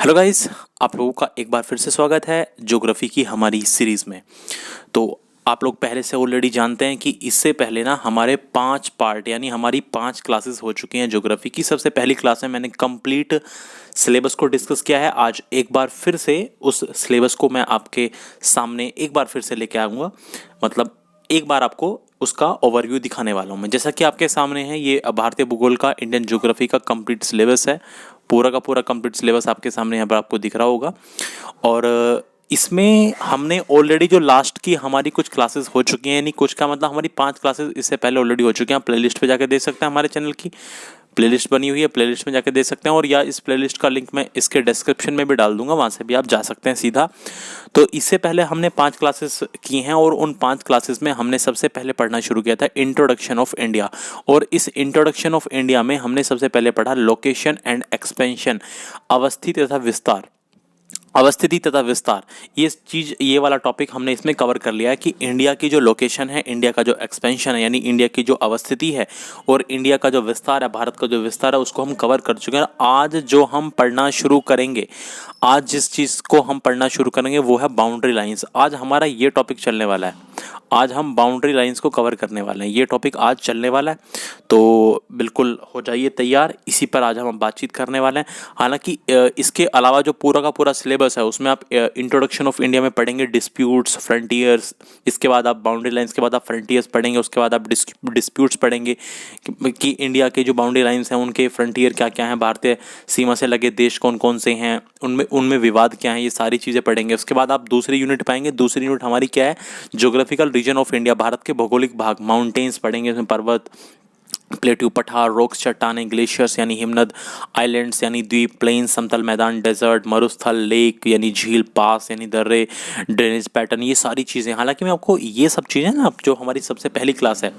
Hello guys, आप लोगों का एक बार फिर से स्वागत है ज्योग्राफी की हमारी सीरीज़ में। तो आप लोग पहले से ऑलरेडी जानते हैं कि इससे पहले ना हमारे 5 पार्ट यानी हमारी 5 क्लासेस हो चुकी हैं ज्योग्राफी की। सबसे पहली क्लास में मैंने कंप्लीट सिलेबस को डिस्कस किया है। आज एक बार फिर से उस सिलेबस को मैं आपके सामने एक बार फिर से लेके आऊँगा, मतलब एक बार आपको उसका ओवरव्यू दिखाने वाला हूँ मैं। जैसा कि आपके सामने है, ये भारतीय भूगोल का, इंडियन ज्योग्राफी का कंप्लीट सिलेबस है। पूरा का पूरा कंप्लीट सिलेबस आपके सामने यहाँ पर आपको दिख रहा होगा। और इसमें हमने ऑलरेडी जो लास्ट की हमारी कुछ क्लासेस हो चुकी हैं, यानी कुछ का मतलब हमारी 5 क्लासेस इससे पहले ऑलरेडी हो चुकी हैं। आप प्लेलिस्ट पे जाकर देख सकते हैं, हमारे चैनल की प्लेलिस्ट बनी हुई है, प्लेलिस्ट में जाकर देख सकते हैं। और या इस प्लेलिस्ट का लिंक मैं इसके डिस्क्रिप्शन में भी डाल दूंगा, वहाँ से भी आप जा सकते हैं सीधा। तो इससे पहले हमने 5 क्लासेस की हैं और उन 5 क्लासेस में हमने सबसे पहले पढ़ना शुरू किया था इंट्रोडक्शन ऑफ इंडिया। और इस इंट्रोडक्शन ऑफ इंडिया में हमने सबसे पहले पढ़ा लोकेशन एंड एक्सपेंशन, अवस्थिति तथा विस्तार। अवस्थिति तथा विस्तार, ये वाला टॉपिक हमने इसमें कवर कर लिया है कि इंडिया की जो लोकेशन है, इंडिया का जो एक्सपेंशन है यानी इंडिया की जो अवस्थिति है, और इंडिया का जो विस्तार है, भारत का जो विस्तार है, उसको हम कवर कर चुके हैं। आज जो हम पढ़ना शुरू करेंगे, आज जिस चीज़ को हम पढ़ना शुरू करेंगे वो है बाउंड्री लाइंस। आज हमारा ये टॉपिक चलने वाला है। आज हम बाउंड्री लाइंस को कवर करने वाले हैं। ये टॉपिक आज चलने वाला है, तो बिल्कुल हो जाइए तैयार। इसी पर आज हम बातचीत करने वाले हैं। हालांकि इसके अलावा जो पूरा का पूरा सिलेबस है उसमें आप इंट्रोडक्शन ऑफ इंडिया में पढ़ेंगे डिस्प्यूट्स, फ्रंटियर्स। इसके बाद आप बाउंड्री लाइंस के बाद आप फ्रंटियर्स पढ़ेंगे। उसके बाद आप डिस्प्यूट्स पढ़ेंगे कि इंडिया के जो बाउंड्री लाइंस हैं उनके फ्रंटियर क्या क्या हैं, भारतीय सीमा से लगे देश कौन कौन से हैं, उनमें उनमें विवाद क्या है, ये सारी चीज़ें पढ़ेंगे। उसके बाद आप दूसरी यूनिट पाएंगे। दूसरी यूनिट हमारी क्या है, geographical region of India, Bharat के भौगोलिक भाग, माउंटेन्स पढ़ेंगे। इसमें पर्वत, प्लेट्यू, पठार, रॉक्स, चट्टानें, ग्लेशियर्स यानी हिमनद, आइलैंड्स यानी द्वीप, प्लेन समतल मैदान, डेजर्ट, मरुस्थल, लेक यानी झील, पास यानी दर्रे, ड्रेनेज पैटर्न, ये सारी चीज़ें। हालांकि मैं आपको ये सब चीज़ें ना, जो हमारी सबसे पहली क्लास है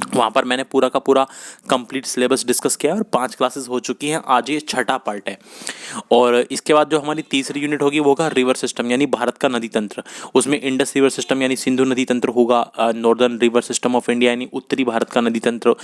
वहाँ पर मैंने पूरा का पूरा कंप्लीट सिलेबस डिस्कस किया है और 5 क्लासेस हो चुकी हैं। आज ये छठा पार्ट है। और इसके बाद जो हमारी तीसरी यूनिट होगी वो होगा रिवर सिस्टम यानी भारत का नदी तंत्र। उसमें इंडस रिवर सिस्टम यानी सिंधु नदी तंत्र होगा, northern river system of India यानी उत्तरी भारत का नदी तंत्र,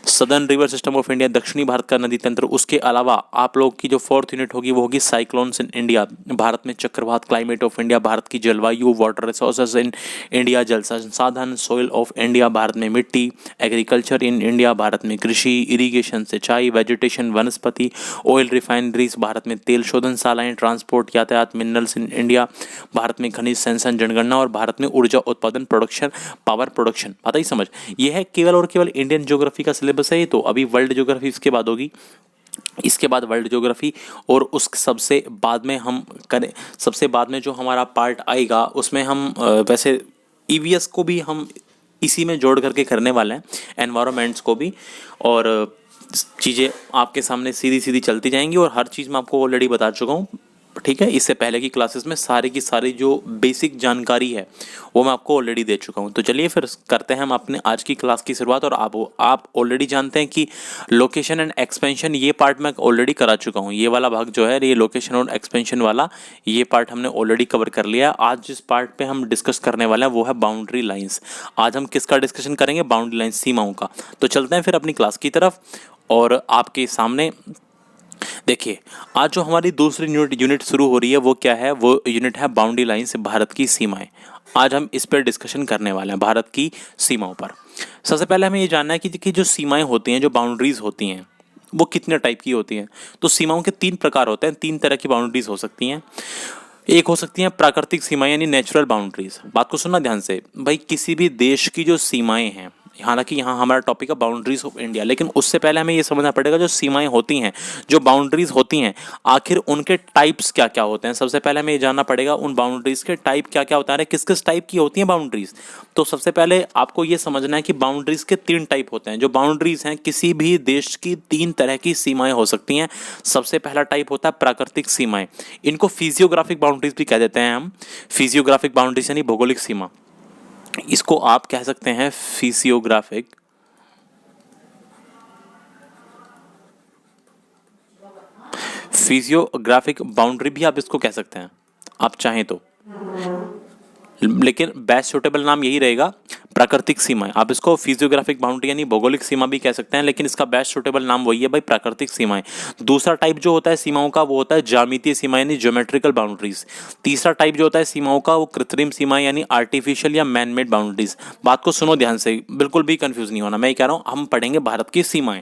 southern river system of India दक्षिणी भारत का नदी तंत्र। उसके अलावा आप लोग की जो 4th यूनिट होगी वो होगी साइक्लोन्स इन इंडिया, भारत में चक्रवात, क्लाइमेट ऑफ इंडिया, भारत की जलवायु, वाटर रिसोर्सेज इन इंडिया, जल संसाधन, सोइल ऑफ इंडिया, भारत में मिट्टी, एग्रीकल्चर इन इंडिया, भारत में कृषि, इरीगेशन, सिंचाई, वेजिटेशन, वनस्पति, ऑयल रिफाइनरीज, भारत में तेल शोधनशालाएं, ट्रांसपोर्ट, यातायात, मिनरल्स इन इंडिया, भारत में खनिज सेंसन, जनगणना, और भारत में ऊर्जा उत्पादन, प्रोडक्शन, पावर प्रोडक्शन। आता ही समझ। यह है केवल और केवल इंडियन ज्योग्राफी का सिलेबस है। तो अभी वर्ल्ड ज्योग्राफी इसके बाद होगी, इसके बाद वर्ल्ड ज्योग्राफी, और उस सबसे बाद में हम करें, सबसे बाद में जो हमारा पार्ट आएगा उसमें हम वैसे ईवीएस को भी हम इसी में जोड़ करके करने वाले हैं, एनवायरमेंट्स को भी। और चीज़ें आपके सामने सीधी सीधी चलती जाएंगी और हर चीज़ मैं आपको ऑलरेडी बता चुका हूँ, ठीक है। इससे पहले की क्लासेस में सारी की सारी जो बेसिक जानकारी है वो मैं आपको ऑलरेडी दे चुका हूँ। तो चलिए फिर करते हैं हम अपने आज की क्लास की शुरुआत। और आप ऑलरेडी जानते हैं कि लोकेशन एंड एक्सपेंशन ये पार्ट मैं ऑलरेडी करा चुका हूँ। ये वाला भाग जो है, ये लोकेशन और एक्सपेंशन वाला, ये पार्ट हमने ऑलरेडी कवर कर लिया है। आज जिस पार्ट पे हम डिस्कस करने वाले हैं वो है बाउंड्री लाइन्स। आज हम किसका डिस्कशन करेंगे, बाउंड्री लाइन्स, सीमाओं का। तो चलते हैं फिर अपनी क्लास की तरफ। और आपके सामने देखिए, आज जो हमारी दूसरी यूनिट शुरू हो रही है वो क्या है, वो यूनिट है बाउंड्री लाइंस, भारत की सीमाएं। आज हम इस पर डिस्कशन करने वाले हैं, भारत की सीमाओं पर। सबसे पहले हमें ये जानना है कि जो सीमाएं होती हैं, जो बाउंड्रीज होती हैं, वो कितने टाइप की होती हैं। तो सीमाओं के 3 प्रकार होते हैं, 3 तरह की बाउंड्रीज हो सकती हैं। एक हो सकती हैं प्राकृतिक सीमाएं यानी नेचुरल बाउंड्रीज। बात को सुनना ध्यान से भाई, किसी भी देश की जो सीमाएं हैं, हालांकि यहाँ हमारा टॉपिक है बाउंड्रीज ऑफ इंडिया, लेकिन उससे पहले हमें ये समझना पड़ेगा जो सीमाएं होती हैं, जो बाउंड्रीज होती हैं, आखिर उनके टाइप्स क्या क्या होते हैं। सबसे पहले हमें ये जानना पड़ेगा उन बाउंड्रीज के टाइप क्या क्या होता है, किस किस टाइप की होती हैं बाउंड्रीज। तो सबसे पहले आपको ये समझना है कि बाउंड्रीज के 3 टाइप होते हैं। जो बाउंड्रीज हैं, किसी भी देश की 3 तरह की सीमाएं हो सकती हैं। सबसे पहला टाइप होता है प्राकृतिक सीमाएं। इनको फिजियोग्राफिक बाउंड्रीज भी कह देते हैं हम। फिजियोग्राफिक बाउंड्रीज यानी भौगोलिक सीमा, इसको आप कह सकते हैं फिजियोग्राफिक फिजियोग्राफिक बाउंड्री भी आप इसको कह सकते हैं, आप चाहें तो, लेकिन बेस्ट सुटेबल नाम यही रहेगा प्राकृतिक सीमाएं, आप इसको फिजियोग्राफिक बाउंड्री यानी भौगोलिक सीमा भी कह सकते हैं, लेकिन इसका बेस्ट सुटेबल नाम वही है भाई, प्राकृतिक सीमाएं। दूसरा टाइप जो होता है सीमाओं का वो होता है ज्यामितीय सीमाएं यानी ज्योमेट्रिकल बाउंड्रीज। तीसरा टाइप जो होता है सीमाओं का वो कृत्रिम सीमाएं यानी आर्टिफिशियल या मैन मेड बाउंड्रीज। बात को सुनो ध्यान से, बिल्कुल भी कंफ्यूज नहीं होना, मैं कह रहा हूं हम पढ़ेंगे भारत की सीमाएं,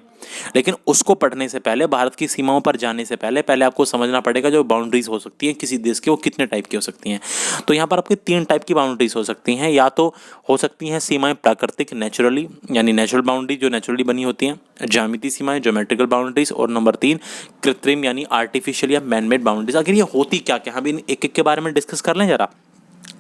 लेकिन उसको पढ़ने से पहले, भारत की सीमाओं पर जाने से पहले आपको समझना पड़ेगा जो बाउंड्रीज हो सकती हैं किसी देश की वो कितने टाइप की हो सकती हैं। तो यहाँ पर आपकी 3 टाइप की बाउंड्रीज हो सकती हैं, या तो हो सकती हैं सीमाएं प्राकृतिक नेचुरली यानी नेचुरल बाउंड्री जो नेचुरली बनी होती हैं, ज्यामितीय सीमाएं ज्योमेट्रिकल बाउंड्रीज, और नंबर 3 कृत्रिम यानी आर्टिफिशियल या मैनमेड बाउंड्रीज। आखिर ये होती क्या क्या, हम इन एक के बारे में डिस्कस कर लें जरा।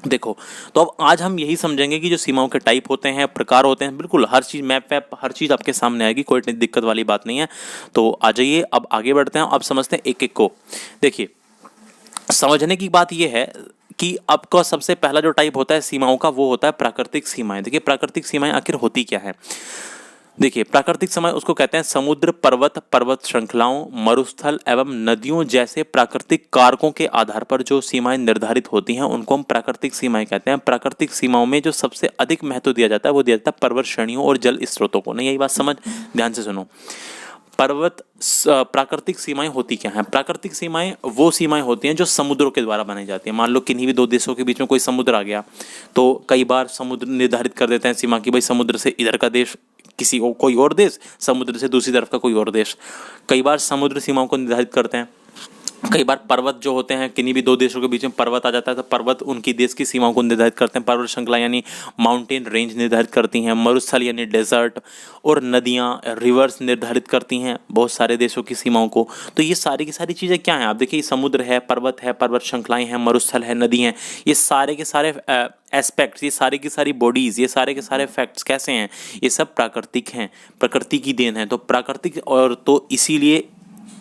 देखो, तो अब आज हम यही समझेंगे कि जो सीमाओं के टाइप होते हैं, प्रकार होते हैं, बिल्कुल हर चीज़ मैप वैप हर चीज़ आपके सामने आएगी, कोई दिक्कत वाली बात नहीं है। तो आ जाइए अब आगे बढ़ते हैं, अब समझते हैं एक एक को। देखिए, समझने की बात यह है कि आपका सबसे पहला जो टाइप होता है सीमाओं का वो होता है प्राकृतिक सीमाएं। देखिए, प्राकृतिक सीमाएं आखिर होती क्या है। देखिए, प्राकृतिक सीमाएं उसको कहते हैं समुद्र, पर्वत, पर्वत श्रृंखलाओं, मरुस्थल एवं नदियों जैसे प्राकृतिक कारकों के आधार पर जो सीमाएं निर्धारित होती हैं उनको हम प्राकृतिक सीमाएं कहते हैं। प्राकृतिक सीमाओं में जो सबसे अधिक महत्व दिया जाता है वो दिया जाता है पर्वत श्रेणियों और जल स्रोतों को। नहीं, यही बात समझ ध्यान से सुनो। प्राकृतिक सीमाएं होती क्या हैं। प्राकृतिक सीमाएं वो सीमाएं होती हैं जो समुद्रों के द्वारा बनाई जाती हैं। मान लो किन्हीं भी 2 देशों के बीच में कोई समुद्र आ गया, तो कई बार समुद्र निर्धारित कर देते हैं सीमा की, भाई समुद्र से इधर का देश किसी कोई और देश, समुद्र से दूसरी तरफ का कोई और देश। कई बार समुद्र सीमाओं को निर्धारित करते हैं। कई बार पर्वत जो होते हैं, किन्हीं भी 2 देशों के बीच में पर्वत आ जाता है तो पर्वत उनकी देश की सीमाओं को निर्धारित करते हैं। पर्वत श्रृंखला यानी माउंटेन रेंज निर्धारित करती हैं। मरुस्थल यानी डेजर्ट, और नदियाँ रिवर्स निर्धारित करती हैं बहुत सारे देशों की सीमाओं को। तो ये सारी की सारी चीज़ें क्या हैं, आप देखिए, समुद्र है, पर्वत श्रृंखलाएँ हैं, मरुस्थल है, नदी हैं, ये सारे के सारे एस्पेक्ट्स, ये सारी की सारी बॉडीज़, ये सारे के सारे फैक्ट्स कैसे हैं, ये सब प्राकृतिक हैं, प्रकृति की देन है। तो प्राकृतिक, और तो इसीलिए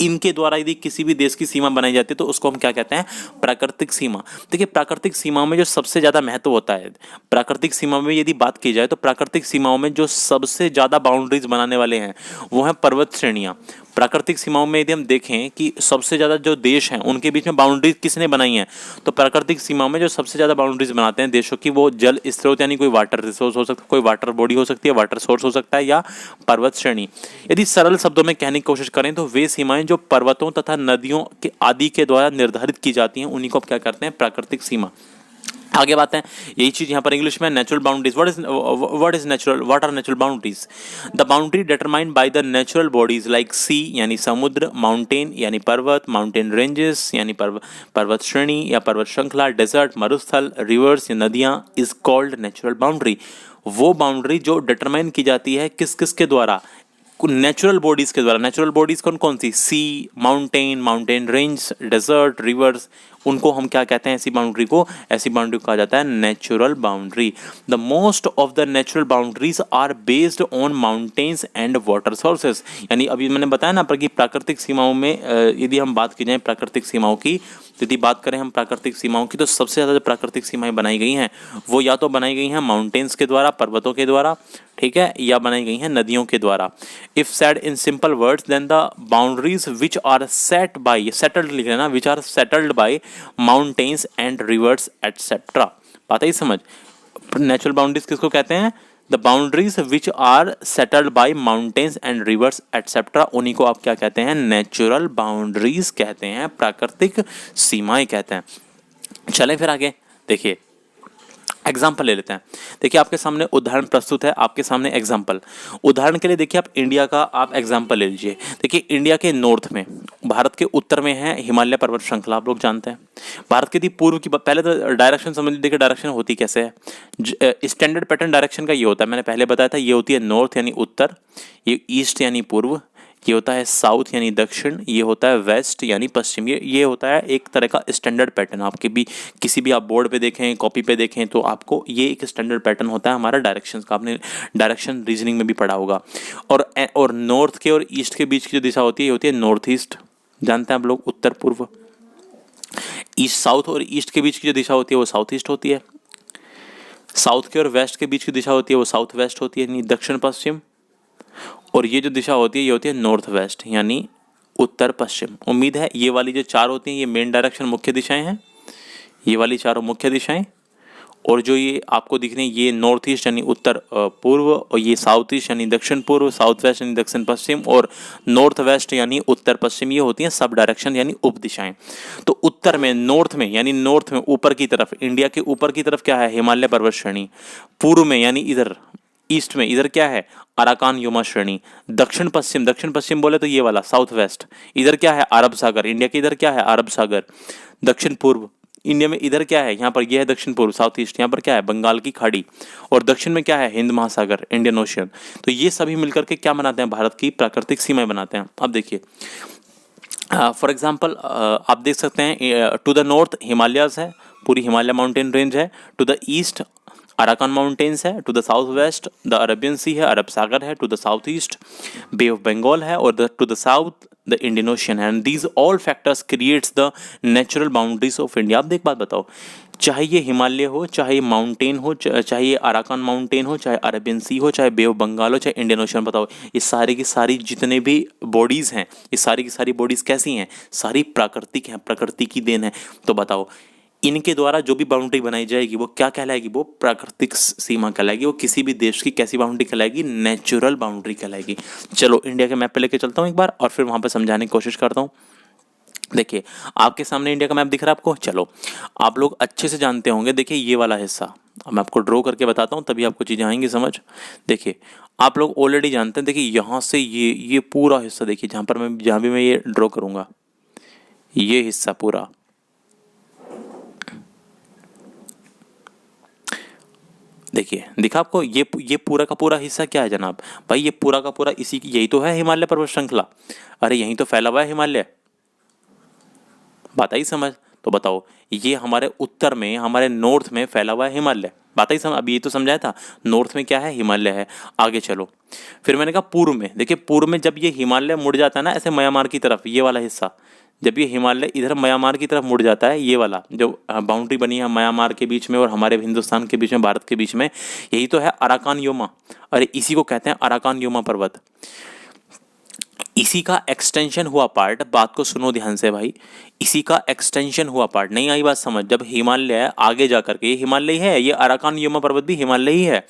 इनके द्वारा यदि किसी भी देश की सीमा बनाई जाती है तो उसको हम क्या कहते हैं, प्राकृतिक सीमा। देखिए, प्राकृतिक सीमाओं में जो सबसे ज़्यादा महत्व होता है, प्राकृतिक सीमा में यदि बात की जाए तो प्राकृतिक सीमाओं में जो सबसे ज़्यादा बाउंड्रीज बनाने वाले हैं वो हैं पर्वत श्रेणियाँ। प्राकृतिक सीमाओं में यदि हम देखें कि सबसे ज़्यादा जो देश हैं उनके बीच में बाउंड्रीज किसने बनाई हैं, तो प्राकृतिक सीमाओं में जो सबसे ज़्यादा बाउंड्रीज बनाते हैं देशों की वो जल स्रोत यानी कोई वाटर रिसोर्स हो सकता है, कोई वाटर बॉडी हो सकती है, वाटर सोर्स हो सकता है, या पर्वत श्रेणी। यदि सरल शब्दों में कहने की कोशिश करें तो वे सीमाएं जो पर्वतों तथा नदियों के आदि के द्वारा निर्धारित की जाती हैं उन्हीं को आप क्या करते हैं, प्राकृतिक सीमा। आगे बात है, यही चीज यहाँ पर इंग्लिश में natural boundaries. What are natural boundaries? The boundary determined by the natural bodies like sea यानी समुद्र, माउंटेन यानी पर्वत, माउंटेन रेंजेस यानी पर्वत श्रेणी या पर्वत श्रृंखला, डेजर्ट मरुस्थल, रिवर्स या नदियाँ इज कॉल्ड नेचुरल बाउंड्री। वो बाउंड्री जो डिटरमाइन की जाती है किस किस के द्वारा, नेचुरल बॉडीज के द्वारा। नेचुरल बॉडीज कौन कौन सी, सी, माउंटेन रेंज, डेजर्ट, रिवर्स, उनको हम क्या कहते हैं, ऐसी बाउंड्री को कहा जाता है natural boundary. The most of the natural boundaries are based on mountains and water sources. यानी अभी मैंने बताया ना पर कि प्राकृतिक सीमाओं में यदि हम बात की जाए प्राकृतिक सीमाओं की, यदि बात करें हम प्राकृतिक सीमाओं की, तो सबसे ज़्यादा जो प्राकृतिक सीमाएं बनाई गई हैं वो या तो बनाई गई हैं माउंटेन्स के द्वारा, पर्वतों के द्वारा, ठीक है, या बनाई गई हैं नदियों के द्वारा। If said in simple words then the boundaries which are set by, settled लिख लेना, which are settled by mountains and rivers etcetera. बात है समझ। नेचुरल बाउंड्रीज किसको कहते हैं, the boundaries which are settled by mountains and rivers etcetera, उन्हीं को आप क्या कहते हैं, नेचुरल बाउंड्रीज कहते हैं, प्राकृतिक सीमाएं कहते हैं। चलें फिर आगे, देखिए एग्जाम्पल ले लेते हैं। देखिए आपके सामने उदाहरण प्रस्तुत है, आपके सामने एग्जाम्पल। उदाहरण के लिए देखिए आप इंडिया का आप एग्जाम्पल ले लीजिए। देखिए इंडिया के नॉर्थ में, भारत के उत्तर में है हिमालय पर्वत श्रृंखला, आप लोग जानते हैं। भारत के पूर्व की, पहले तो डायरेक्शन समझ लीजिए। देखिए डायरेक्शन होती कैसे है, स्टैंडर्ड पैटर्न डायरेक्शन का ये होता है, मैंने पहले बताया था, ये होती है नॉर्थ यानी उत्तर, ये ईस्ट यानी पूर्व, ये होता है साउथ यानी दक्षिण, ये होता है वेस्ट यानी पश्चिम। ये होता है एक तरह का स्टैंडर्ड पैटर्न। आपके भी किसी भी आप बोर्ड पे देखें, कॉपी पे देखें तो आपको ये एक स्टैंडर्ड पैटर्न होता है हमारा डायरेक्शंस का। आपने डायरेक्शन रीजनिंग में भी पढ़ा होगा। और नॉर्थ के और ईस्ट के बीच की जो दिशा होती है ये होती है नॉर्थ ईस्ट, जानते हैं आप लोग, उत्तर पूर्व। ईस्ट साउथ और ईस्ट के बीच की जो दिशा होती है वो साउथ ईस्ट होती है। साउथ के और वेस्ट के बीच की दिशा होती है वो साउथ वेस्ट होती है, यानी दक्षिण पश्चिम। और ये जो दिशा होती है ये होती है नॉर्थ वेस्ट यानी उत्तर पश्चिम। उम्मीद है ये वाली जो चार होती हैं ये मेन डायरेक्शन मुख्य दिशाएं हैं, ये वाली चारों मुख्य दिशाएं। और जो ये आपको दिख रहे हैं ये नॉर्थ ईस्ट यानी उत्तर पूर्व, और ये साउथ ईस्ट यानी दक्षिण पूर्व, साउथ वेस्ट यानी दक्षिण पश्चिम, और नॉर्थ वेस्ट यानी उत्तर पश्चिम, ये होती हैं सब डायरेक्शन यानी उप दिशाएं। तो उत्तर में, नॉर्थ में यानी नॉर्थ में ऊपर की तरफ, इंडिया के ऊपर की तरफ क्या है, हिमालय पर्वत श्रेणी। पूर्व में यानी इधर ईस्ट में, इधर क्या है, अराकान युमा श्रेणी। दक्षिण पश्चिम, दक्षिण पश्चिम बोले तो ये वाला साउथ वेस्ट, इधर क्या है, अरब सागर। इंडिया के इधर क्या है, अरब सागर। दक्षिण पूर्व, इंडिया में इधर क्या है, यहाँ पर यह है दक्षिण पूर्व, साउथ ईस्ट, यहाँ पर क्या है, बंगाल की खाड़ी। और दक्षिण में क्या है, हिंद महासागर, इंडियन ओशियन। तो ये सभी मिलकर के क्या बनाते हैं, भारत की प्राकृतिक सीमाएं बनाते हैं। अब देखिए फॉर एग्जाम्पल आप देख सकते हैं टू द नॉर्थ हिमालयाज है, पूरी हिमालय माउंटेन रेंज है। To the east Arakan mountains है। To the south west the Arabian sea है, अरब सागर है। To the south east bay of Bengal है। और to the south the Indian ocean है। And these all factors creates the natural boundaries of India. आप एक बात बताओ, चाहे ये हिमालय हो, चाहे ये माउंटेन हो, चाहे ये अराकान माउंटेन हो, चाहे अरेबियन सी हो, चाहे बे ऑफ बंगाल हो, चाहे इंडियन ओशन, बताओ ये सारी की सारी जितने भी बॉडीज़ हैं, ये सारी की सारी बॉडीज़ कैसी हैं, सारी प्राकृतिक हैं, प्रकृति की देन है। तो बताओ इनके द्वारा जो भी बाउंड्री बनाई जाएगी वो क्या कहलाएगी, वो प्राकृतिक सीमा कहलाएगी। वो किसी भी देश की कैसी बाउंड्री कहलाएगी, नेचुरल बाउंड्री कहलाएगी। चलो इंडिया के मैप पे लेके चलता हूँ एक बार और फिर वहाँ पे समझाने की कोशिश करता हूँ। देखिए आपके सामने इंडिया का मैप दिख रहा है आपको। चलो आप लोग अच्छे से जानते होंगे, देखिए ये वाला हिस्सा अब मैं आपको ड्रॉ करके बताता हूँ तभी आपको चीज़ें आएंगी समझ। देखिए आप लोग ऑलरेडी जानते हैं, देखिए यहाँ से ये पूरा हिस्सा देखिए, जहाँ भी मैं ये ड्रॉ करूँगा, ये हिस्सा पूरा, देखिए दिखा आपको, ये पूरा का पूरा हिस्सा क्या है जनाब, भाई ये पूरा का पूरा इसी, यही तो है हिमालय पर्वत श्रृंखला। अरे यहीं तो फैला हुआ है हिमालय, बात आई समझ। तो बताओ ये हमारे उत्तर में, हमारे नॉर्थ में फैला हुआ है हिमालय, बात आई समझ। अभी ये तो समझाया था नॉर्थ में क्या है, हिमालय है। आगे चलो, फिर मैंने कहा पूर्व में, देखिए पूर्व में जब ये हिमालय मुड़ जाता है ना ऐसे म्यांमार की तरफ, ये वाला हिस्सा, जब ये हिमालय इधर म्यांमार की तरफ मुड़ जाता है, ये वाला जो बाउंड्री बनी है म्यांमार के बीच में और हमारे हिंदुस्तान के बीच में, भारत के बीच में, यही तो है अराकान योमा। अरे इसी को कहते हैं अराकान योमा पर्वत। इसी का एक्सटेंशन हुआ पार्ट, बात को सुनो ध्यान से भाई, इसी का एक्सटेंशन हुआ पार्ट, नहीं आई बात समझ, जब हिमालय आगे जा करके, ये हिमालय है, ये अराकान योमा पर्वत भी हिमालय ही है।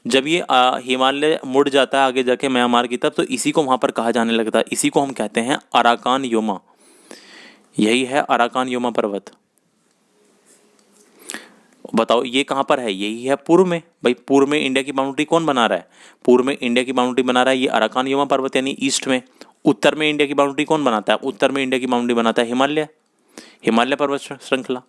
जब ये हिमालय मुड़ जाता है आगे जाके म्यांमार की तरफ, तो इसी को वहां पर कहा जाने लगता है, इसी को हम कहते हैं अराकान योमा। यही है अराकान योमा पर्वत। बताओ ये कहां पर है, यही है पूर्व में। भाई पूर्व में इंडिया की बाउंड्री कौन बना रहा है, पूर्व में इंडिया की बाउंड्री बना रहा है ये अराकान योमा पर्वत यानी ईस्ट में। उत्तर में इंडिया की बाउंड्री कौन बनाता है, उत्तर में इंडिया की बाउंड्री बनाता है हिमालय, हिमालय पर्वत श्रृंखला।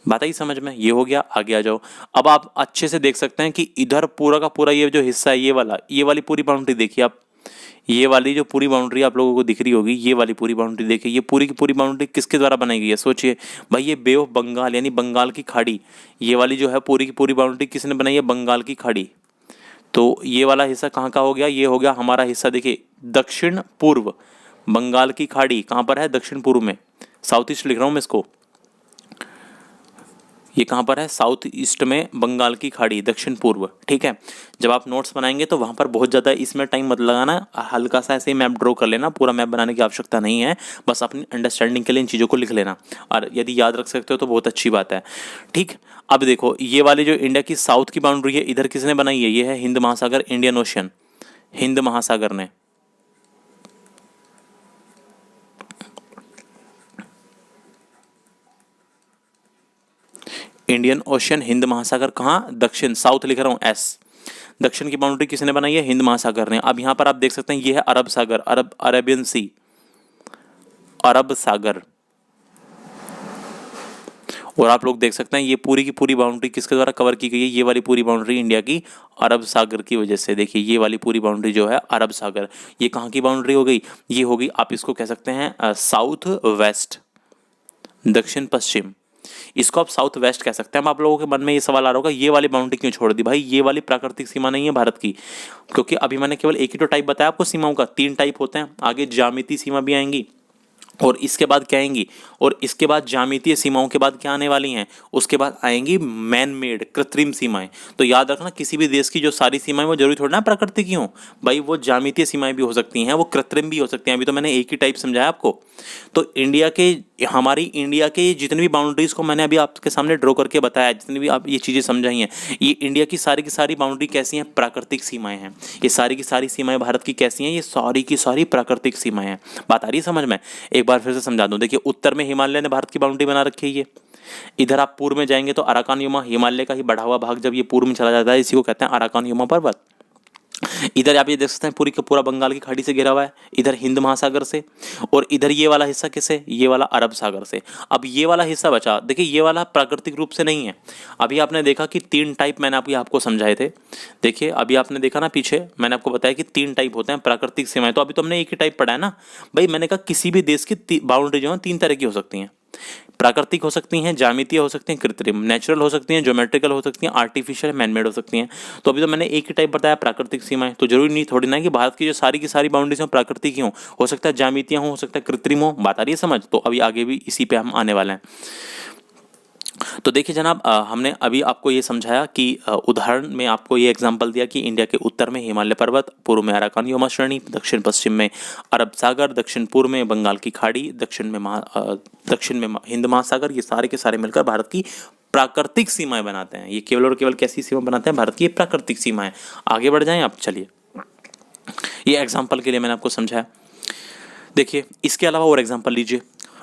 बात आई समझ में, ये हो गया। आगे आ जाओ, अब आप अच्छे से देख सकते हैं कि इधर पूरा का पूरा ये जो हिस्सा है, ये वाली पूरी बाउंड्री देखिए आप, ये वाली जो पूरी बाउंड्री आप लोगों को दिख रही होगी, ये वाली पूरी बाउंड्री देखिए, ये पूरी की पूरी बाउंड्री किसके द्वारा बनाई गई है, सोचिए भाई। ये बे ऑफ बंगाल यानी बंगाल की खाड़ी, ये वाली जो है पूरी की पूरी बाउंड्री किसने बनाई है, बंगाल की खाड़ी। तो ये वाला हिस्सा कहाँ का हो गया, ये हो गया हमारा हिस्सा, देखिए दक्षिण पूर्व, बंगाल की खाड़ी कहाँ पर है, दक्षिण पूर्व में। साउथ ईस्ट लिख रहा हूँ मैं इसको, ये कहाँ पर है, साउथ ईस्ट में बंगाल की खाड़ी, दक्षिण पूर्व। ठीक है, जब आप नोट्स बनाएंगे तो वहाँ पर बहुत ज़्यादा इसमें टाइम मत लगाना, हल्का सा ऐसे ही मैप ड्रॉ कर लेना, पूरा मैप बनाने की आवश्यकता नहीं है, बस अपनी अंडरस्टैंडिंग के लिए इन चीज़ों को लिख लेना, और यदि याद रख सकते हो तो बहुत अच्छी बात है। ठीक, अब देखो ये वाली जो इंडिया की साउथ की बाउंड्री है, इधर किसने बनाई है, ये है हिंद महासागर, इंडियन ओशियन, हिंद महासागर ने। इंडियन ओशियन, हिंद महासागर कहाँ, दक्षिण, साउथ लिख रहा हूँ एस। दक्षिण की बाउंड्री किसने बनाई है, हिंद महासागर ने। अब यहाँ पर आप देख सकते हैं ये है अरब सागर, अरेबियन सी, अरब सागर। और आप लोग देख सकते हैं ये पूरी की पूरी बाउंड्री किसके द्वारा कवर की गई है, ये वाली पूरी बाउंड्री इंडिया की अरब सागर की वजह से। देखिए ये वाली पूरी बाउंड्री जो है अरब सागर, ये कहाँ की बाउंड्री हो गई, ये होगी, आप इसको कह सकते हैं साउथ वेस्ट, दक्षिण पश्चिम, इसको आप साउथ वेस्ट कह सकते हैं। अब आप लोगों के मन में ये सवाल आ रहा होगा ये वाली बाउंड्री क्यों छोड़ दी, भाई ये वाली प्राकृतिक सीमा नहीं है भारत की, क्योंकि अभी मैंने केवल एक ही तो टाइप बताया आपको सीमाओं का, 3 टाइप होते हैं, आगे ज्यामितीय सीमा भी आएंगी, और इसके बाद क्या आएंगी, और इसके बाद ज्यामितीय सीमाओं के बाद क्या आने वाली हैं, उसके बाद आएंगी मैन मेड, कृत्रिम सीमाएं। तो याद रखना किसी भी देश की जो सारी सीमाएं वो जरूरी थोड़ी ना प्राकृतिक ही हो, भाई वो ज्यामितीय सीमाएं भी हो सकती हैं, वो कृत्रिम भी हो सकती हैं। अभी तो मैंने एक ही टाइप समझाया आपको। तो इंडिया के हमारी इंडिया के जितनी भी बाउंड्रीज को मैंने अभी आपके सामने ड्रॉ करके बताया, जितनी भी आप ये चीज़ें समझाई हैं, ये इंडिया की सारी बाउंड्री कैसी हैं, प्राकृतिक सीमाएं हैं। ये सारी की सारी सीमाएं भारत की कैसी हैं, ये सारी की सारी प्राकृतिक सीमाएं हैं। बात आ रही है समझ में? एक बार फिर से समझा दूं। देखिए, उत्तर में हिमालय ने भारत की बाउंड्री बना रखी है ये। इधर आप पूर्व में जाएंगे तो अराकान हिमालय का ही बढ़ा हुआ भाग जब ये पूर्व में चला जाता है, इसी को कहते हैं अराकान पर्वत। इधर आप ये देख सकते हैं पूरी का पूरा बंगाल की खाड़ी से घिरा हुआ है, इधर हिंद महासागर से, और इधर ये वाला हिस्सा किससे, ये वाला अरब सागर से। अब ये वाला हिस्सा बचा, देखिए ये वाला प्राकृतिक रूप से नहीं है। अभी आपने देखा कि 3 टाइप मैंने आपको समझाए थे। देखिए अभी आपने देखा ना, पीछे मैंने आपको बताया कि 3 टाइप होते हैं प्राकृतिक सीमाएं। तो अभी तो हमने एक ही टाइप पढ़ा है ना भाई। मैंने कहा किसी भी देश की बाउंड्री जो है 3 तरह की हो सकती हैं। प्राकृतिक हो सकती हैं, ज्यामितीय हो सकती हैं, कृत्रिम, नेचुरल हो सकती हैं, ज्योमेट्रिकल हो सकती हैं, आर्टिफिशियल, मैनमेड हो सकती हैं। तो अभी तो मैंने एक ही टाइप बताया, प्राकृतिक सीमाएं। तो जरूरी नहीं थोड़ी ना कि भारत की जो सारी की सारी बाउंड्रीज हो प्राकृतिक ही हो सकता है ज्यामितीय हो सकता है कृत्रिम हो। बात आ रही है समझ? तो अभी आगे भी इसी पे हम आने वाले हैं। तो देखिए जनाब, हमने अभी आपको ये समझाया कि उदाहरण में आपको ये एग्जांपल दिया कि इंडिया के उत्तर में हिमालय पर्वत, पूर्व में अराकान योमा श्रेणी, दक्षिण पश्चिम में अरब सागर, दक्षिण पूर्व में बंगाल की खाड़ी, दक्षिण में हिंद महासागर। ये सारे के सारे मिलकर भारत की प्राकृतिक सीमाएं बनाते हैं। ये केवल और केवल कैसी सीमा बनाते हैं? भारत की प्राकृतिक सीमाएं। आगे बढ़ जाएं आप, चलिए। ये एग्जाम्पल के लिए मैंने आपको समझाया। देखिए इसके अलावा और एग्जाम्पल लीजिए,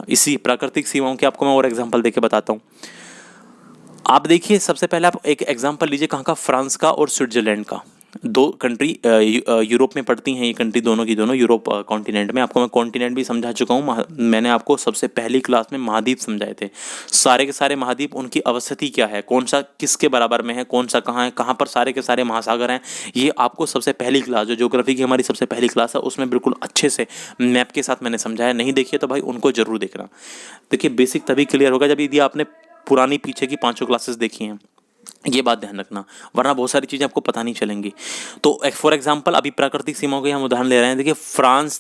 इसी प्राकृतिक सीमाओं के आपको मैं और एग्जाम्पल देके बताता हूँ। आप देखिए सबसे पहले आप एक एग्जांपल लीजिए, कहाँ का, फ्रांस का और स्विट्जरलैंड का। 2 कंट्री यूरोप में पड़ती हैं ये कंट्री, दोनों की दोनों यूरोप कॉन्टिनेंट में। आपको मैं कॉन्टिनेंट भी समझा चुका हूँ। मैंने आपको सबसे पहली क्लास में महाद्वीप समझाए थे। सारे के सारे महाद्वीप, उनकी अवस्थिति क्या है, कौन सा किसके बराबर में है, कौन सा कहाँ है, कहाँ पर सारे के सारे महासागर हैं, ये आपको सबसे पहली क्लास, जो ज्योग्राफी की हमारी सबसे पहली क्लास है, उसमें बिल्कुल अच्छे से मैप के साथ मैंने समझाया। नहीं देखिए तो भाई उनको जरूर देखना। देखिए बेसिक तभी क्लियर होगा जब यदि आपने पुरानी पीछे की 5 क्लासेस देखी हैं। ये बात ध्यान रखना, वरना बहुत सारी चीज़ें आपको पता नहीं चलेंगी। तो फॉर एग्जांपल अभी प्राकृतिक सीमाओं के हम उदाहरण ले रहे हैं। देखिए फ्रांस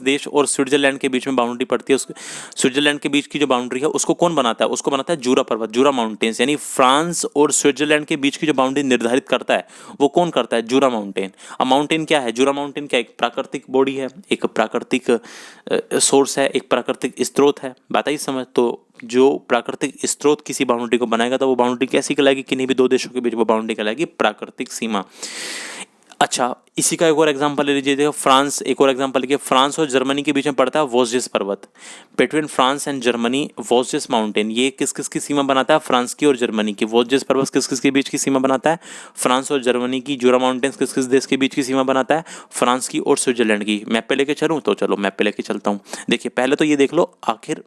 देश और स्विट्जरलैंड के बीच में बाउंड्री पड़ती है। स्विट्जरलैंड के बीच की जो बाउंड्री है उसको कौन बनाता है? उसको बनाता है जूरा पर्वत, जूरा माउंटेन्स। यानी फ्रांस और स्विट्जरलैंड के बीच की जो बाउंड्री निर्धारित करता है वो कौन करता है? जूरा माउंटेन। अब माउंटेन क्या है? जूरा माउंटेन क्या, एक प्राकृतिक बॉडी है, एक प्राकृतिक सोर्स है, एक प्राकृतिक स्रोत है। बात आई समझ? तो जो प्राकृतिक स्रोत किसी बाउंड्री को बनाएगा तो वो बाउंड्री कैसी कहलाएगी? किन्हीं भी 2 देशों के बीच वो बाउंड्री कहलाएगी प्राकृतिक सीमा। अच्छा, इसी का एक और एग्जांपल ले लीजिए। देखो फ्रांस, एक और एग्जांपल लिखिए, फ्रांस और जर्मनी के बीच में पड़ता है वोस्जिस पर्वत। Between France and Germany Vosges mountain, ये किस किस की सीमा बनाता है? फ्रांस की और जर्मनी की। वोस्जिस पर्वत किस किस के बीच की सीमा बनाता है? फ्रांस और जर्मनी की। जूरा माउंटेन्स किस किस देश के बीच की सीमा बनाता है? फ्रांस की और स्विट्जरलैंड की। मैप पे लेके चलूँ? तो चलो मैप पे लेके चलता हूँ। देखिए पहले तो ये देख लो, आखिर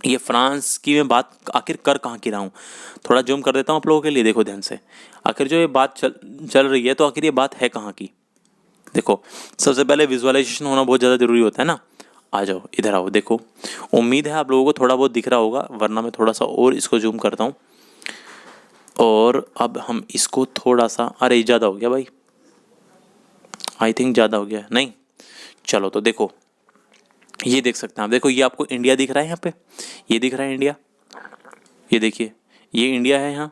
ये फ्रांस की मैं बात आखिर कर कहाँ की रहा हूँ। थोड़ा जूम कर देता हूँ आप लोगों के लिए, देखो ध्यान से। आखिर जो ये बात चल रही है तो आखिर ये बात है कहाँ की? देखो सबसे पहले विजुअलाइजेशन होना बहुत ज़्यादा जरूरी होता है ना। आ जाओ इधर आओ, देखो। उम्मीद है आप लोगों को थोड़ा बहुत दिख रहा होगा, वरना मैं थोड़ा सा और इसको जूम करता हूँ। और अब हम इसको थोड़ा सा, अरे ज़्यादा हो गया भाई, आई थिंक ज़्यादा हो गया। नहीं चलो, तो देखो ये देख सकते हैं आप। देखो ये आपको इंडिया दिख रहा है यहाँ पे, ये दिख रहा है इंडिया, ये देखिए ये इंडिया है यहाँ।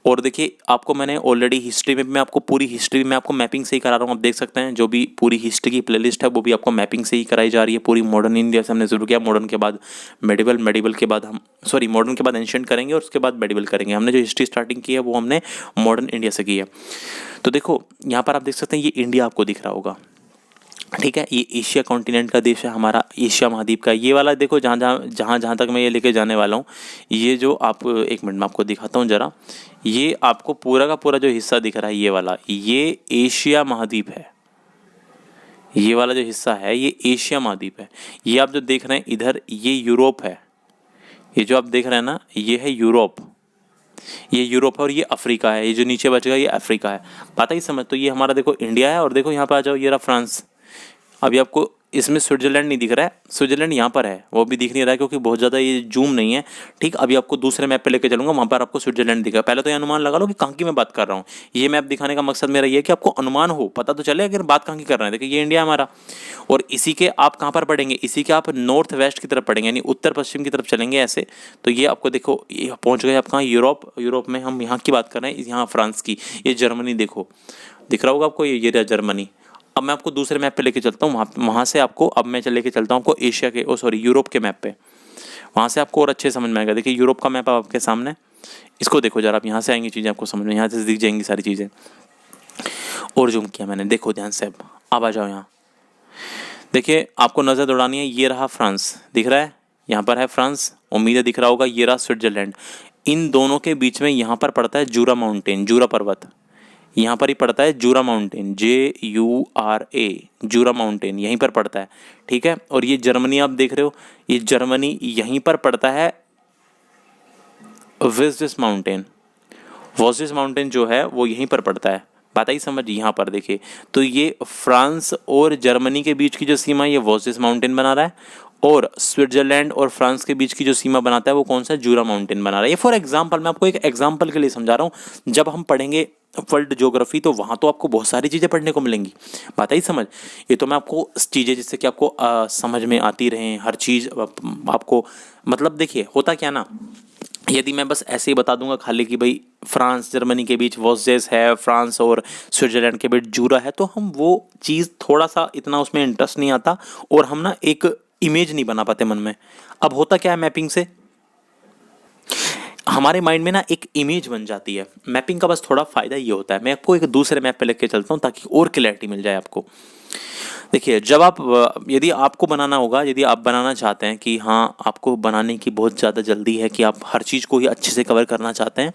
और देखिए आपको मैंने ऑलरेडी हिस्ट्री में, मैं आपको पूरी हिस्ट्री में आपको मैपिंग से ही करा रहा हूँ। आप देख सकते हैं जो भी पूरी हिस्ट्री की प्लेलिस्ट है वो भी आपको मैपिंग से ही कराई जा रही है। पूरी मॉडर्न इंडिया से हमने शुरू किया, मॉडर्न के बाद मेडिवल, मेडिवल के बाद मॉडर्न के बाद एंशिएंट करेंगे और उसके बाद मेडिवल करेंगे। हमने जो हिस्ट्री स्टार्टिंग की है वो हमने मॉडर्न इंडिया से की है। तो देखो यहाँ पर आप देख सकते हैं ये इंडिया आपको दिख रहा होगा, ठीक है। ये एशिया कॉन्टिनेंट का देश है हमारा, एशिया महाद्वीप का। ये वाला देखो जहाँ तक मैं ये लेके जाने वाला हूँ, ये जो आप, एक मिनट में आपको दिखाता हूँ ज़रा। ये आपको पूरा का पूरा जो हिस्सा दिख रहा है ये वाला, ये एशिया महाद्वीप है। ये वाला जो हिस्सा है ये एशिया महाद्वीप है। ये आप जो देख रहे हैं इधर, ये यूरोप है। ये जो आप देख रहे हैं ना, ये है यूरोप, ये यूरोप है। और ये अफ्रीका है, ये जो नीचे बच गया ये अफ्रीका है। पता ही समझ? तो ये हमारा देखो इंडिया है। और देखो यहाँ पे आ जाओ, ये रहा फ्रांस। अभी आपको इसमें स्विट्जरलैंड नहीं दिख रहा है, स्विट्जरलैंड यहाँ पर है, वो भी दिख नहीं रहा है क्योंकि बहुत ज़्यादा ये जूम नहीं है, ठीक। अभी आपको दूसरे मैप पे लेके चलूंगा, वहाँ पर आपको स्विट्जरलैंड दिखेगा। पहले तो ये अनुमान लगा लो कि कहाँ की मैं बात कर रहा हूँ। ये मैप दिखाने का मकसद मेरा ये है कि आपको अनुमान हो, पता तो चले अगर बात कहाँ की कर रहे हैं। देखिए ये इंडिया हमारा, और इसी के आप कहाँ पर पढ़ेंगे? इसी के आप नॉर्थ वेस्ट की तरफ पढ़ेंगे, यानी उत्तर पश्चिम की तरफ चलेंगे ऐसे। तो ये आपको देखो, ये पहुँच गए आप कहाँ? यूरोप में हम यहाँ की बात कर रहे हैं, यहाँ फ्रांस की। ये जर्मनी देखो, दिख रहा होगा आपको, ये रहा जर्मनी। अब मैं आपको दूसरे मैप पे लेके चलता हूँ, वहाँ से आपको, अब मैं लेके चलता हूँ आपको एशिया के, यूरोप के मैप पे। वहाँ से आपको और अच्छे समझ में आएगा। देखिए यूरोप का मैप आपके सामने, इसको देखो जरा, आप यहाँ से आएंगी चीज़ें आपको समझ में, यहाँ से दिख जाएंगी सारी चीज़ें। और जूम किया मैंने, देखो ध्यान से, अब आ जाओ यहाँ। देखिए आपको नज़र दौड़ानी है, ये रहा फ्रांस, दिख रहा है, यहाँ पर है फ्रांस, उम्मीद है दिख रहा होगा, ये रहा स्विट्जरलैंड। इन दोनों के बीच में यहाँ पर पड़ता है जूरा माउंटेन, जूरा पर्वत, यहाँ पर ही पड़ता है जूरा माउंटेन, JURA, जूरा माउंटेन यहीं पर पड़ता है, ठीक है। और ये जर्मनी आप देख रहे हो, ये जर्मनी यहीं पर पड़ता है, वेस्टिस माउंटेन, वोसिस माउंटेन जो है वो यहीं पर पड़ता है। बात आई समझ, यहाँ पर देखिए, तो ये फ्रांस और जर्मनी के बीच की जो सीमा है ये वोसिस माउंटेन बना रहा है, और स्विट्जरलैंड और फ्रांस के बीच की जो सीमा बनाता है वो कौन सा, जूरा माउंटेन बना रहा है। ये फॉर एग्जांपल, मैं आपको एक एग्जांपल के लिए समझा रहा हूँ। जब हम पढ़ेंगे वर्ल्ड ज्योग्राफी तो वहाँ तो आपको बहुत सारी चीज़ें पढ़ने को मिलेंगी। बात आई समझ, ये तो मैं आपको चीज़ें जिससे कि आपको समझ में आती रहें हर चीज़ आपको, मतलब देखिए होता क्या ना, यदि मैं बस ऐसे ही बता दूंगा खाली कि भाई फ्रांस जर्मनी के बीच वोसेस है, फ्रांस और स्विट्जरलैंड के बीच जूरा है, तो हम वो चीज़ थोड़ा सा इतना उसमें इंटरेस्ट नहीं आता, और हम ना एक इमेज नहीं बना पाते मन में। अब होता क्या है, मैपिंग से हमारे माइंड में ना एक इमेज बन जाती है। मैपिंग का बस थोड़ा फ़ायदा ये होता है, मैं आपको एक दूसरे मैप पे लेके चलता हूँ ताकि और क्लैरिटी मिल जाए आपको। देखिए जब आप, यदि आपको बनाना होगा, यदि आप बनाना चाहते हैं कि हाँ आपको बनाने की बहुत ज़्यादा जल्दी है कि आप हर चीज़ को ही अच्छे से कवर करना चाहते हैं,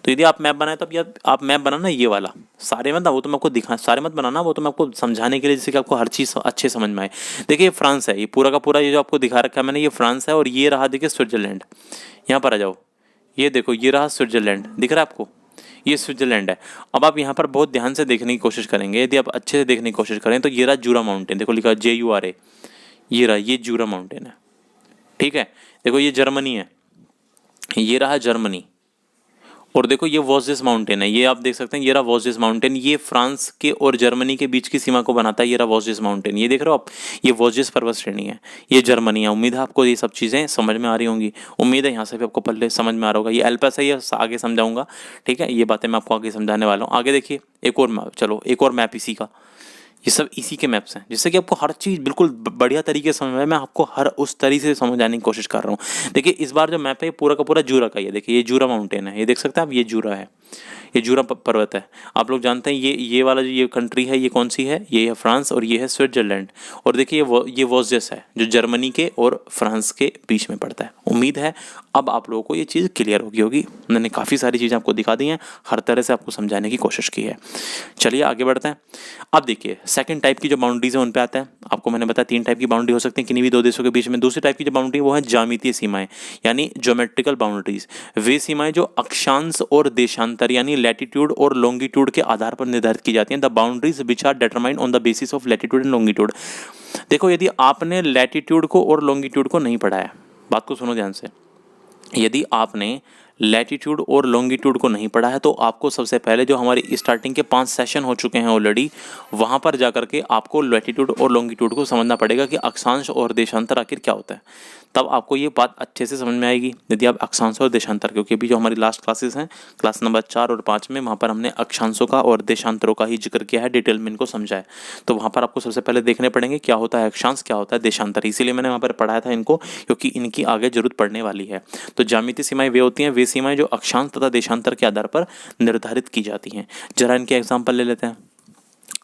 तो यदि आप मैप बनाए तो आप मैप बनाना ये वाला, सारे मत, वो तो मैं आपको दिखा, सारे मत बनाना, वो तो मैं आपको समझाने के लिए, जिससे कि आपको हर चीज़ अच्छे समझ में आए। देखिए ये फ्रांस है, ये पूरा का पूरा, ये जो आपको दिखा रखा है मैंने, ये फ्रांस है, और ये रहा देखिए स्विट्जरलैंड। यहाँ पर आ जाओ, ये देखो ये रहा स्विट्जरलैंड, दिख रहा है आपको, ये स्विट्जरलैंड है। अब आप यहाँ पर बहुत ध्यान से देखने की कोशिश करेंगे, यदि आप अच्छे से देखने की कोशिश करें तो ये रहा जूरा माउंटेन, देखो लिखा JURA, ये रहा, ये जूरा माउंटेन है, ठीक है। देखो ये जर्मनी है, ये रहा जर्मनी, और देखो ये वोसिस माउंटेन है, ये आप देख सकते हैं, ये रहा वोसिस माउंटेन, ये फ्रांस के और जर्मनी के बीच की सीमा को बनाता है, ये रहा वोसिस माउंटेन, ये देख रहे हो आप, ये वोसिस पर्वत श्रेणी है, ये जर्मनी है। उम्मीद है आपको ये सब चीज़ें समझ में आ रही होंगी, उम्मीद है यहाँ से भी आपको पहले समझ में आ रहा होगा। ये एल्पस है, ये आगे समझाऊंगा, ठीक है, ये बातें मैं आपको आगे समझाने वाला हूँ। आगे देखिए एक और मैप, चलो एक और मैप इसी का, ये सब इसी के मैप्स हैं, जिससे कि आपको हर चीज़ बिल्कुल बढ़िया तरीके से समझ में आए। मैं आपको हर उस तरीके से समझाने की कोशिश कर रहा हूँ। देखिए इस बार जो मैप है ये पूरा का पूरा जूरा का ही है। देखिए ये जूरा माउंटेन है, ये देख सकते हैं आप, ये जूरा है, ये जूरा पर्वत है। आप लोग जानते हैं ये वाला जो ये कंट्री है ये कौन सी है, ये है फ्रांस और ये है स्विट्जरलैंड। और देखिए ये वोसिस है जो जर्मनी के और फ्रांस के बीच में पड़ता है। उम्मीद है अब आप लोगों को ये चीज़ क्लियर होगी। मैंने काफ़ी सारी चीज़ें आपको दिखा दी हैं, हर तरह से आपको समझाने की कोशिश की है। चलिए आगे बढ़ते हैं। अब देखिए सेकंड टाइप की जो बाउंड्रीज है उन पे आते हैं। आपको मैंने बताया 3 टाइप की बाउंड्री हो सकती है किन्हीं भी 2 देशों के बीच में। दूसरी टाइप की जो बाउंड्री वो है ज्यामितीय सीमाएं, यानी ज्योमेट्रिकल बाउंड्रीज। वे सीमाएं जो अक्षांश और देशांतर यानी लैटिट्यूड और लॉन्गिट्यूड के आधार पर निर्धारित की जाती हैं। The boundaries which are determined on the basis of latitude and longitude. देखो यदि आपने लैटिट्यूड को और लॉन्गिट्यूड को नहीं पढ़ा है, बात को सुनो ध्यान से, यदि आपने लैटिट्यूड और लॉन्गिट्यूड को नहीं पढ़ा है तो आपको सबसे पहले जो हमारी स्टार्टिंग के 5 सेशन हो चुके हैं ऑलरेडी, वहाँ पर जाकर के आपको लैटिट्यूड और लॉन्गिट्यूड को समझना पड़ेगा कि अक्षांश और देशांतर आखिर क्या होता है। तब आपको ये बात अच्छे से समझ में आएगी यदि आप अक्षांश और देशांतर, क्योंकि अभी जो हमारी लास्ट क्लासेस हैं क्लास नंबर 4 और 5 में, वहाँ पर हमने अक्षांशों का और देशांतरों का ही जिक्र किया है, डिटेल में इनको समझा है। तो वहाँ पर आपको सबसे पहले देखने पड़ेंगे क्या होता है अक्षांश, क्या होता है देशांतर। इसीलिए मैंने वहाँ पर पढ़ाया था इनको, क्योंकि इनकी आगे जरूरत पड़ने वाली है। तो ज्यामितीय सीमाएं वे होती हैं, वे सीमाएं जो अक्षांश तथा देशांतर के आधार पर निर्धारित की जाती हैं। जरा इनके एग्जाम्पल ले लेते हैं।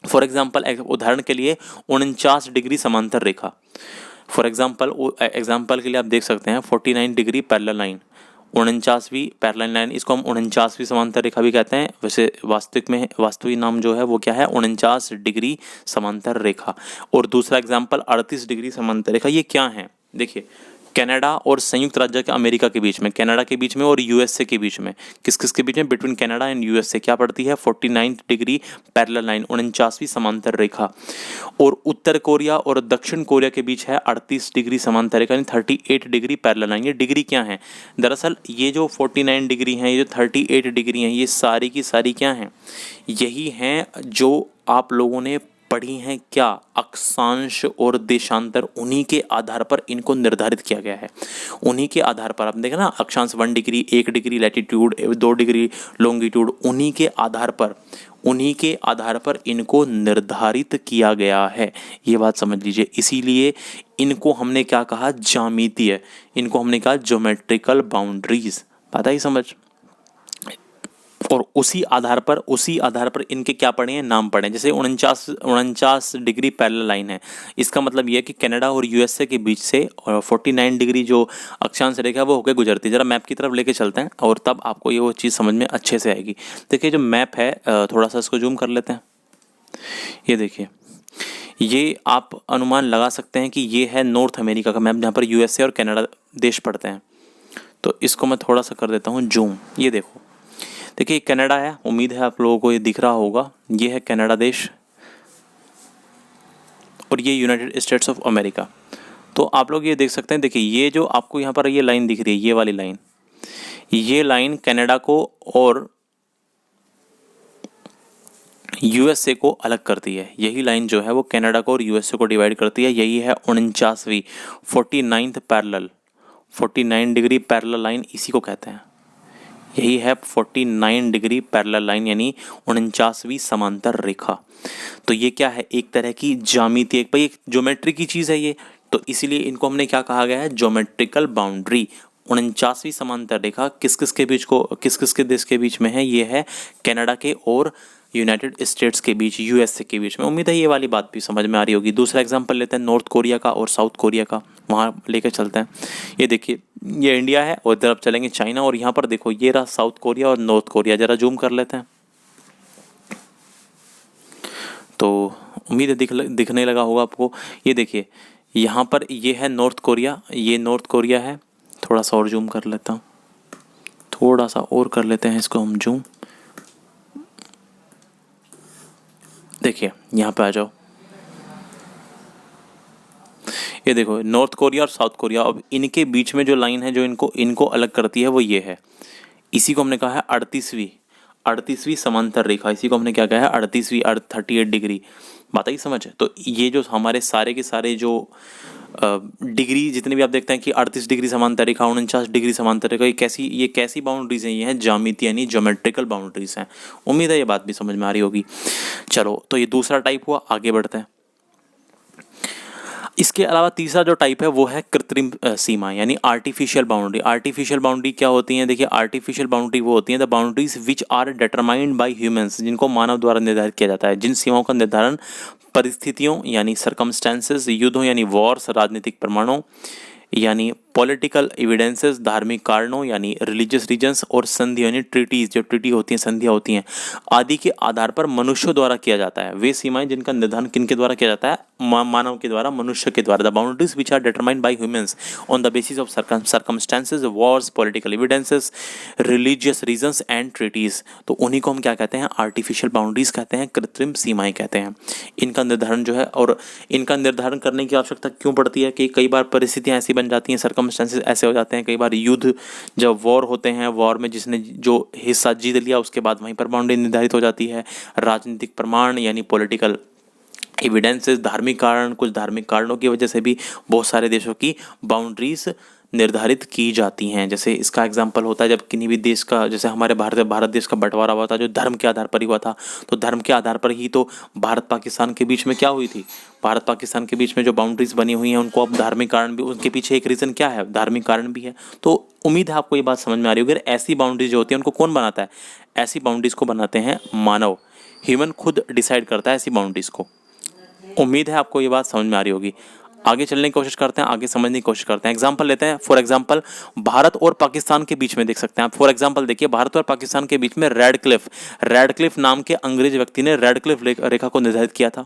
फॉर एग्जाम्पल, उदाहरण के लिए 49 डिग्री समांतर रेखा। फॉर एग्जाम्पल के लिए आप देख सकते हैं 49 डिग्री पैरेलल लाइन, 49वीं पैरेलल लाइन, इसको हम 49वीं समांतर रेखा भी कहते हैं। वैसे वास्तविक नाम जो है वो क्या है, 49 डिग्री समांतर रेखा। और दूसरा एग्जाम्पल 38 डिग्री समांतर रेखा। ये क्या है, देखिए कनाडा और संयुक्त राज्य के अमेरिका के बीच में, कनाडा के बीच में और यूएसए के बीच में, किस किस के बीच में, बिटवीन कनाडा एंड यूएसए क्या पड़ती है, 49 डिग्री पैरेलल लाइन, 49वीं समांतर रेखा। और उत्तर कोरिया और दक्षिण कोरिया के बीच है 38 डिग्री समांतर रेखा, यानी 38 डिग्री पैरेलल लाइन। ये डिग्री क्या है, दरअसल ये जो 49 डिग्री हैं, ये जो 38 डिग्री हैं, ये सारी की सारी क्या हैं, यही हैं जो आप लोगों ने पढ़ी हैं, क्या अक्षांश और देशांतर। उन्हीं के आधार पर इनको निर्धारित किया गया है, उन्हीं के आधार पर। आप देखें ना, अक्षांश 1 degree, 1 degree latitude, 2 degree longitude, उन्हीं के आधार पर उन्हीं के आधार पर इनको निर्धारित किया गया है। ये बात समझ लीजिए, इसीलिए इनको हमने क्या कहा, ज्यामितीय, इनको हमने कहा ज्योमेट्रिकल बाउंड्रीज। पता ही समझ। और उसी आधार पर इनके क्या पड़े हैं, नाम पड़े हैं। जैसे 49 डिग्री पैरेलल लाइन है, इसका मतलब ये है कि कनाडा और यूएसए के बीच से 49 डिग्री जो अक्षांश रेखा है वो होकर गुजरती है। जरा मैप की तरफ लेके चलते हैं और तब आपको ये वो चीज़ समझ में अच्छे से आएगी। देखिए जो मैप है, थोड़ा सा इसको जूम कर लेते हैं। ये देखिए, ये आप अनुमान लगा सकते हैं कि ये है नॉर्थ अमेरिका का मैप, जहाँ पर यूएसए और कनाडा देश पड़ते हैं। तो इसको मैं थोड़ा सा कर देता हूँ जूम। ये देखो, देखिए कनाडा है, उम्मीद है आप लोगों को ये दिख रहा होगा। ये है कनाडा देश और ये यूनाइटेड स्टेट्स ऑफ अमेरिका। तो आप लोग ये देख सकते हैं, देखिए ये जो आपको यहाँ पर ये लाइन दिख रही है, ये वाली लाइन, ये लाइन कनाडा को और यूएसए को अलग करती है। यही लाइन जो है वो कनाडा को और यूएसए को डिवाइड करती है। यही है 49वीं 49th parallel, 49 degree parallel line, इसी को कहते हैं। यही है 49 डिग्री पैरेलल लाइन, यानी 49वीं समांतर रेखा। तो ये क्या है, एक तरह की ज्यामिति, एक भाई एक ज्योमेट्री की चीज़ है ये। तो इसीलिए इनको हमने क्या कहा गया है, ज्योमेट्रिकल बाउंड्री। 49वीं समांतर रेखा किस किस के बीच को, किस किस के देश के बीच में है, ये है कनाडा के और यूनाइटेड स्टेट्स के बीच, यूएसए के बीच में। उम्मीद है ये वाली बात भी समझ में आ रही होगी। दूसरा एग्जांपल लेते हैं नॉर्थ कोरिया का और साउथ कोरिया का, वहाँ लेकर चलते हैं। ये देखिए, ये इंडिया है और इधर चलेंगे चाइना, और यहाँ पर देखो ये रहा साउथ कोरिया और नॉर्थ कोरिया। ज़रा जूम कर लेते हैं। तो उम्मीद है दिखने लगा होगा आपको। ये देखिए यहाँ पर ये है नॉर्थ कोरिया, ये नॉर्थ कोरिया है। थोड़ा सा और जूम कर लेता हूँ, थोड़ा सा और कर लेते हैं इसको हम जूम। देखिए यहाँ पे आ जाओ, ये देखो नॉर्थ कोरिया और साउथ कोरिया। अब इनके बीच में जो लाइन है जो इनको अलग करती है वो ये है। इसी को हमने कहा है 38वीं समांतर रेखा। इसी को हमने क्या कहा है, 38 डिग्री। बात आई समझ। तो ये जो हमारे सारे के सारे जो डिग्री जितने भी आप देखते हैं कि 38 डिग्री समांतर रेखा, 49 डिग्री समांतर रेखा, ये कैसी बाउंड्रीज हैं, ये हैं ज्यामिति यानी ज्योमेट्रिकल बाउंड्रीज हैं। उम्मीद है ये बात भी समझ में आ रही होगी। चलो, तो ये दूसरा टाइप हुआ, आगे बढ़ते हैं। इसके अलावा तीसरा जो टाइप है वो है कृत्रिम सीमा यानी आर्टिफिशियल बाउंड्री। आर्टिफिशियल बाउंड्री क्या होती हैं, देखिए आर्टिफिशियल बाउंड्री वो होती हैं the boundaries which are determined by humans, जिनको मानव द्वारा निर्धारित किया जाता है। जिन सीमाओं का निर्धारण परिस्थितियों यानी सर्कमस्टेंसेस, युद्धों यानी वॉर्स, राजनीतिक प्रमाणों यानी पॉलिटिकल एविडेंसेस, धार्मिक कारणों यानी रिलीजियस रीजन्स, और संधि यानी ट्रीटीज, जो ट्रीटी होती हैं, संधियाँ होती हैं, आदि के आधार पर मनुष्यों द्वारा किया जाता है। वे सीमाएं जिनका निर्धारण किनके द्वारा किया जाता है, मानव के द्वारा, मनुष्य के द्वारा। The boundaries which are determined by humans on the basis of circumstances, wars, political evidences, religious reasons and treaties. तो उन्हीं को हम क्या कहते हैं, आर्टिफिशियल बाउंड्रीज कहते हैं, कृत्रिम सीमाएं कहते हैं। इनका निर्धारण जो है, और इनका निर्धारण करने की आवश्यकता क्यों पड़ती है कि कई बार परिस्थितियां ऐसी बन जाती हैं, सर्कमस्टेंसेस ऐसे हो जाते हैं, कई बार युद्ध, जब वॉर होते हैं, वॉर में जिसने जो हिस्सा जीत लिया उसके बाद वहीं पर बाउंड्री निर्धारित हो जाती है। राजनीतिक प्रमाण यानी पॉलिटिकल एविडेंसेस, धार्मिक कारण, कुछ धार्मिक कारणों की वजह से भी बहुत सारे देशों की बाउंड्रीज निर्धारित की जाती हैं। जैसे इसका एग्जाम्पल होता है जब किन्हीं भी देश का, जैसे हमारे भारत देश का बंटवारा हुआ था जो धर्म के आधार पर ही हुआ था। तो धर्म के आधार पर ही तो भारत पाकिस्तान के बीच में क्या हुई थी, भारत पाकिस्तान के बीच में जो बाउंड्रीज बनी हुई हैं उनको अब धार्मिक कारण भी, उनके पीछे एक रीज़न क्या है, धार्मिक कारण भी है। तो उम्मीद है आपको ये बात समझ में आ रही होगी। ऐसी बाउंड्रीज जो होती हैं उनको कौन बनाता है, ऐसी बाउंड्रीज को बनाते हैं मानव, ह्यूमन खुद डिसाइड करता है ऐसी बाउंड्रीज को। उम्मीद है आपको ये बात समझ में आ रही होगी। आगे चलने की कोशिश करते हैं, आगे समझने की कोशिश करते हैं। एग्जाम्पल लेते हैं। फॉर एग्जाम्पल भारत और पाकिस्तान के बीच में देख सकते हैं आप। फॉर एग्जाम्पल देखिए, भारत और पाकिस्तान के बीच में रेडक्लिफ नाम के अंग्रेज व्यक्ति ने रेडक्लिफ रेखा को निर्धारित किया था।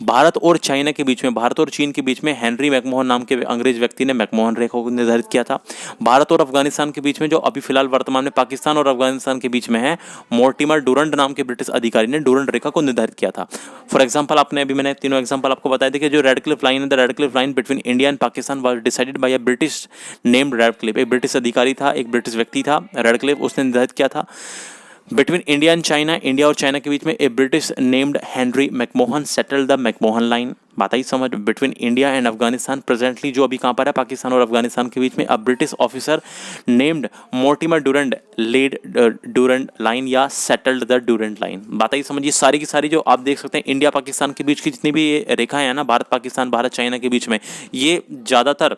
भारत और चाइना के बीच में, भारत और चीन के बीच में हेनरी मैकमोहन नाम के अंग्रेज व्यक्ति ने मैकमोहन रेखा को निर्धारित किया था। भारत और अफगानिस्तान के बीच में, जो अभी फिलहाल वर्तमान में पाकिस्तान और अफगानिस्तान के बीच में है, मोर्टिमर डूरंड नाम के ब्रिटिश अधिकारी ने डूरंड रेखा को निर्धारित किया था। फॉर एग्जाम्पल आपने अभी मैंने तीनों एग्जाम्पल आपको बताया। देखिए जो रेडक्लिफ लाइन है, the Radcliffe line between India and Pakistan was decided by a British named Radcliffe. एक ब्रिटिश अधिकारी था, एक ब्रिटिश व्यक्ति था रेडक्लिफ, उसने निर्धारित किया था। Between India and China, India और चाइना के बीच में a British named Henry McMahon settled the McMahon line. बात आई समझ। Between India and Afghanistan, presently जो अभी कहाँ पर है, पाकिस्तान और अफगानिस्तान के बीच में, a British officer named Mortimer Durand laid Durand line या सेटल्ड द डूरंड लाइन। बात आई समझ। ये सारी की सारी जो आप देख सकते हैं इंडिया पाकिस्तान के बीच की जितनी भी ये रेखाएं हैं ना, भारत पाकिस्तान भारत चाइना के बीच में, ये ज़्यादातर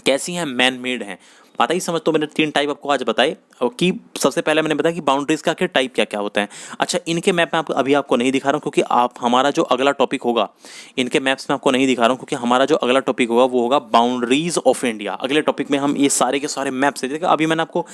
कैसी हैं, मैन मेड हैं। पता ही समझ। तो मैंने 3 टाइप आपको आज बताए कि सबसे पहले मैंने बताया कि बाउंड्रीज का क्या टाइप क्या क्या होता है। अच्छा, इनके मैप में आपको अभी आपको नहीं दिखा रहा हूँ क्योंकि आप हमारा जो अगला टॉपिक होगा, इनके मैप्स में आपको नहीं दिखा रहा हूँ क्योंकि हमारा जो अगला टॉपिक होगा वो होगा बाउंड्रीज ऑफ इंडिया। अगले टॉपिक में हम ये सारे के सारे मैप से, देखिए अभी मैंने आपको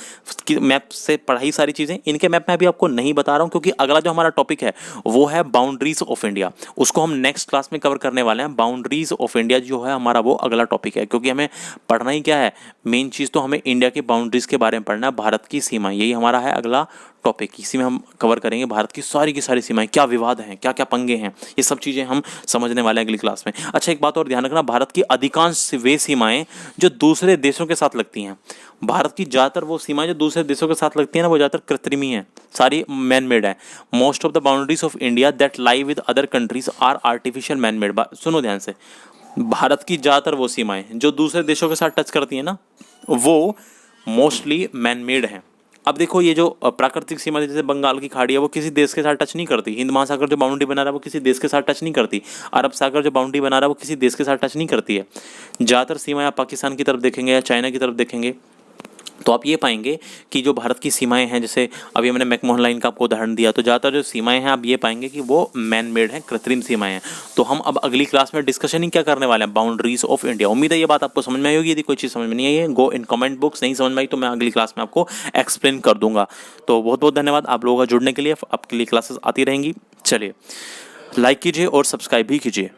मैप से पढ़ाई सारी चीज़ें, इनके मैप में अभी आपको नहीं बता रहा हूँ क्योंकि अगला जो हमारा टॉपिक है वो है बाउंड्रीज ऑफ इंडिया। उसको हम नेक्स्ट क्लास में कवर करने वाले हैं। बाउंड्रीज ऑफ इंडिया जो है हमारा वो अगला टॉपिक है, क्योंकि हमें पढ़ना ही क्या है, मेन चीज़ तो हमें इंडिया की बाउंड्रीज के बारे में पढ़ना है, भारत की सीमा, यही हमारा है अगला टॉपिक। इसी में हम कवर करेंगे भारत की सारी सीमाएं, क्या विवाद हैं, क्या क्या पंगे हैं, ये सब चीज़ें हम समझने वाले हैं अगली क्लास में। अच्छा, एक बात और ध्यान रखना, भारत की अधिकांश वे सीमाएं जो दूसरे देशों के साथ लगती हैं, भारत की ज़्यादातर वो सीमाएं जो दूसरे देशों के साथ लगती हैं ना, वो ज़्यादातर कृत्रिम ही हैं, सारी मैन मेड है। Most of the boundaries of India that lie with other countries are artificial man made. सुनो ध्यान से, भारत की ज़्यादातर वो सीमाएं जो दूसरे देशों के साथ टच करती हैं ना, वो मोस्टली मैन मेड हैं। अब देखो, ये जो प्राकृतिक सीमा जैसे बंगाल की खाड़ी है वो किसी देश के साथ टच नहीं करती। हिंद महासागर जो बाउंड्री बना रहा है वो किसी देश के साथ टच नहीं करती। अरब सागर जो बाउंड्री बना रहा है वो किसी देश के साथ टच नहीं करती है। ज़्यादातर सीमाएं आप पाकिस्तान की तरफ देखेंगे या चाइना की तरफ देखेंगे तो आप ये पाएंगे कि जो भारत की सीमाएं हैं, जैसे अभी मैंने मैकमोहन लाइन का आपको उदाहरण दिया, तो ज़्यादातर जो सीमाएं हैं आप ये पाएंगे कि वो मैन मेड हैं, कृत्रिम सीमाएं हैं। तो हम अब अगली क्लास में डिस्कशन ही क्या करने वाले हैं, बाउंड्रीज ऑफ इंडिया। उम्मीद है ये बात आपको समझ में आई होगी। यदि कोई चीज़ समझ में नहीं आई है, गो इन कमेंट बुक्स, नहीं समझ में आई तो मैं अगली क्लास में आपको एक्सप्लेन कर दूंगा। तो बहुत बहुत धन्यवाद आप लोगों का जुड़ने के लिए। आपके लिए क्लासेस आती रहेंगी। चलिए, लाइक कीजिए और सब्सक्राइब भी कीजिए।